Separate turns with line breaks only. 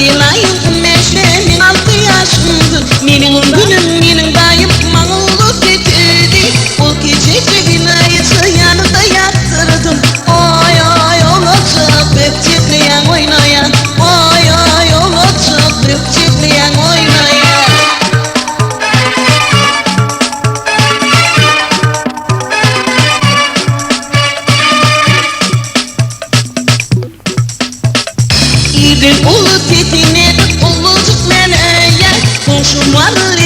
dilayım meşremin 6 yaşımdı. Benim günüm benim dayım mağlup getirdi. O gece cebinayısı yanında yattırdım. Oy oy olacak hep çiftleyen oynayan. Oy oy olacak hep çiftleyen oynayan. İdir ulu titine ulucuk meleğe komşuları